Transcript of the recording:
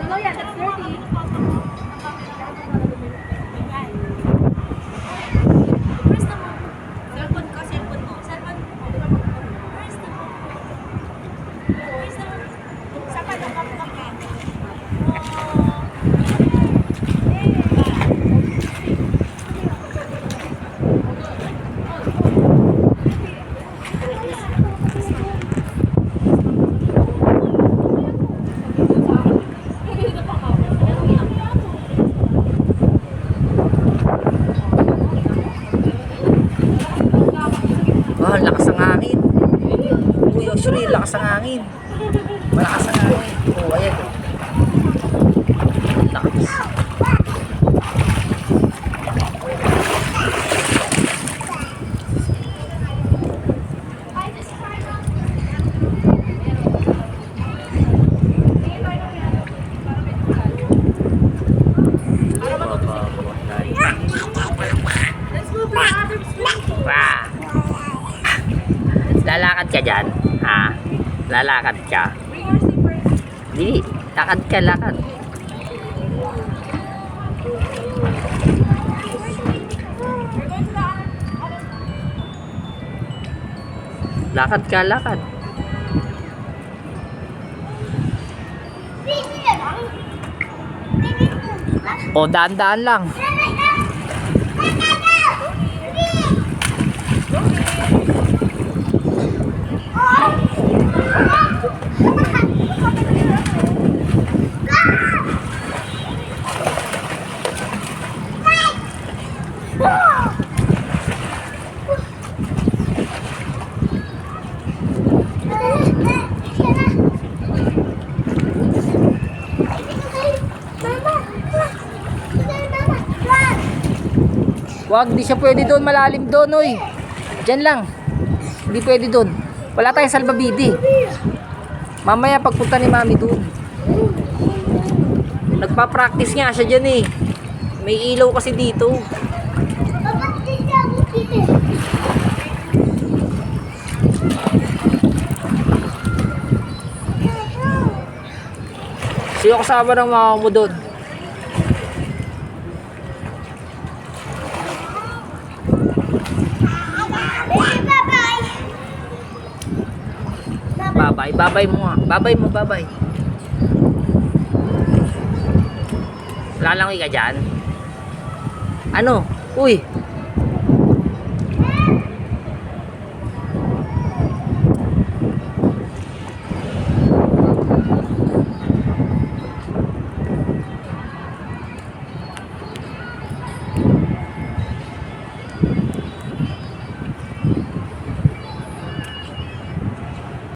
no, yeah, that's dirty. Cellphone ko, cellphone mo. Cellphone mo. Where's the Where's the Saan ka nakapag ka? Oh, lakas ng hangin. Uy, usually, lakas ng hangin. Malakas ang hangin. Oh, ayan. Lakas. Wah. Lalakad ka dyan? Ha? Lalakad ka? Di, lakad ka, lakad. Lakad ka, lakad. O, daan-daan lang. Wag, di siya pwede doon, malalim doon, oy. Diyan lang. Hindi pwede doon. Wala tayong salbabidi. Mamaya pagpunta ni Mami doon. Nagpa-practice nga siya diyan eh. May ilaw kasi dito. Sino kasama ng mama mo doon? Babay, babay mo nga. Babay mo, babay. Lalangoy ka dyan? Ano? Uy,